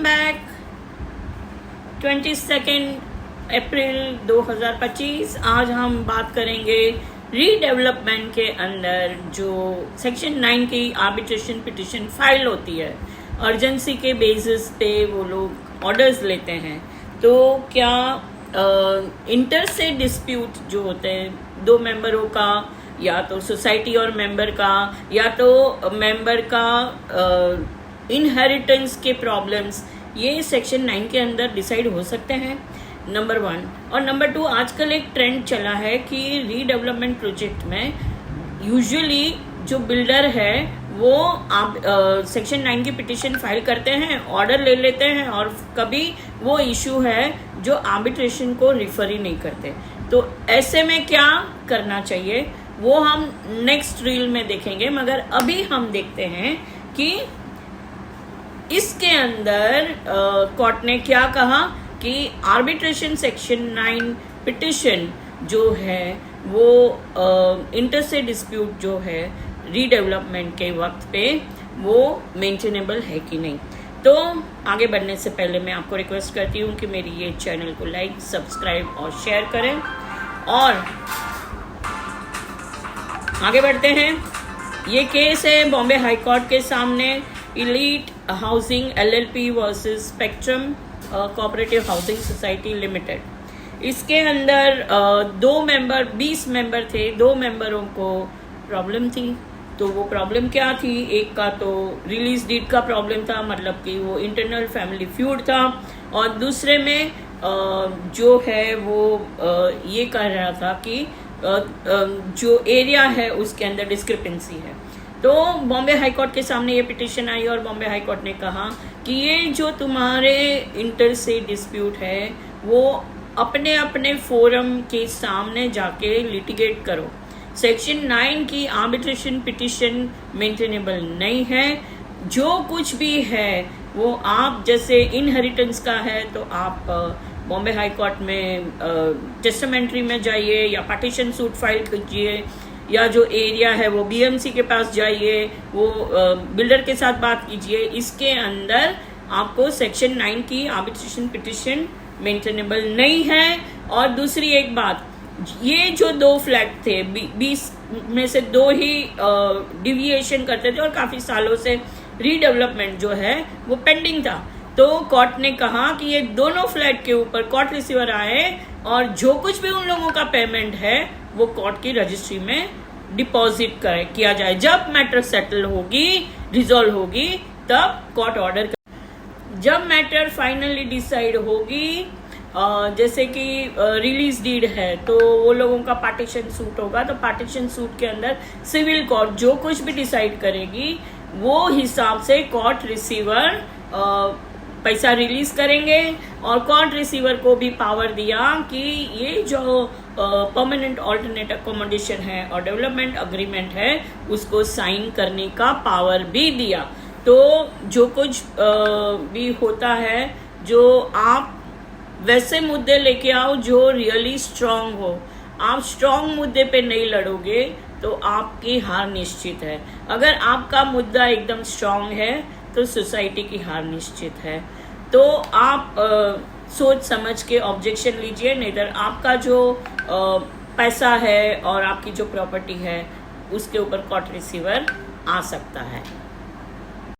Back. 22 अप्रैल 2025। आज हम बात करेंगे रीडेवलपमेंट के अंदर जो सेक्शन 9 की आर्बिट्रेशन पिटिशन फाइल होती है, अर्जेंसी के बेसिस पे वो लोग ऑर्डर्स लेते हैं। तो क्या इंटर से डिस्प्यूट जो होते हैं दो मेंबरों का, या तो सोसाइटी और मेंबर का, या तो मेंबर का इनहेरिटेंस के प्रॉब्लम्स, ये सेक्शन 9 के अंदर डिसाइड हो सकते हैं, नंबर 1। और नंबर 2, आजकल एक ट्रेंड चला है कि रीडेवलपमेंट प्रोजेक्ट में यूजुअली जो बिल्डर है वो सेक्शन 9 की पिटिशन फाइल करते हैं, ऑर्डर ले लेते हैं, और कभी वो इशू है जो आर्बिट्रेशन को रिफर ही नहीं करते। तो ऐसे में क्या करना चाहिए वो हम नेक्स्ट रील में देखेंगे, मगर अभी हम देखते हैं कि इसके अंदर कोर्ट ने क्या कहा कि आर्बिट्रेशन सेक्शन 9 पिटिशन जो है वो इंटर से डिस्प्यूट जो है रीडेवलपमेंट के वक्त पे वो मेंटेनेबल है कि नहीं। तो आगे बढ़ने से पहले मैं आपको रिक्वेस्ट करती हूँ कि मेरी ये चैनल को लाइक, सब्सक्राइब और शेयर करें। और आगे बढ़ते हैं। ये केस है बॉम्बे हाई कोर्ट के सामने, elite housing LLP versus spectrum cooperative housing society limited. इसके अंदर 20 मेंबर थे, 2 मेंबरों को प्रॉब्लम थी। तो वो प्रॉब्लम क्या थी? एक का तो रिलीज डीड का प्रॉब्लम था, मतलब कि वो इंटरनल फैमिली फ्यूड था, और दूसरे में जो है वो ये कह रहा था कि जो एरिया है उसके अंदर डिस्क्रिपेंसी है। तो बॉम्बे हाई कोर्ट के सामने ये पिटिशन आई और बॉम्बे हाई कोर्ट ने कहा कि ये जो तुम्हारे इंटर से डिस्प्यूट है वो अपने अपने फोरम के सामने जाके लिटिगेट करो। सेक्शन 9 की आर्बिट्रेशन पिटिशन मेंटेनेबल नहीं है। जो कुछ भी है वो आप, जैसे इनहेरिटेंस का है तो आप बॉम्बे हाई कोर्ट में टेस्टामेंट्री में जाइए या पार्टीशन सूट फाइल कीजिए, या जो एरिया है वो BMC के पास जाइए, वो बिल्डर के साथ बात कीजिए। इसके अंदर आपको सेक्शन 9 की आर्बिट्रेशन पिटिशन मेंटेनेबल नहीं है। और दूसरी एक बात, ये जो 2 फ्लैट थे, 20 में से 2 ही डिविएशन करते थे और काफी सालों से रीडेवलपमेंट जो है वो पेंडिंग था। तो कोर्ट ने कहा कि ये दोनों फ्लैट के ऊपर कोर्ट रिसीवर आए और जो कुछ भी उन लोगों का पेमेंट है वो कोर्ट की रजिस्ट्री में डिपॉजिट किया जाए। जब मैटर सेटल होगी, रिजॉल्व होगी, तब कोर्ट ऑर्डर जब मैटर फाइनली डिसाइड होगी, जैसे कि रिलीज डीड है तो वो लोगों का पार्टीशन सूट होगा, तो पार्टीशन सूट के अंदर सिविल कोर्ट जो कुछ भी डिसाइड करेगी वो हिसाब से कोर्ट रिसीवर पैसा रिलीज करेंगे। और कोर्ट रिसीवर को भी पावर दिया कि ये जो परमानेंट ऑल्टरनेट अकोमोडेशन है और डेवलपमेंट अग्रीमेंट है उसको साइन करने का पावर भी दिया। तो जो कुछ भी होता है, जो आप वैसे मुद्दे लेके आओ जो रियली स्ट्रांग हो। आप स्ट्रांग मुद्दे पे नहीं लड़ोगे तो आपकी हार निश्चित है। अगर आपका मुद्दा एकदम स्ट्रांग है तो सोसाइटी की हार निश्चित है। तो आप सोच समझ के ऑब्जेक्शन लीजिए, नहीं तो आपका जो पैसा है और आपकी जो प्रॉपर्टी है उसके ऊपर कोर्ट रिसीवर आ सकता है।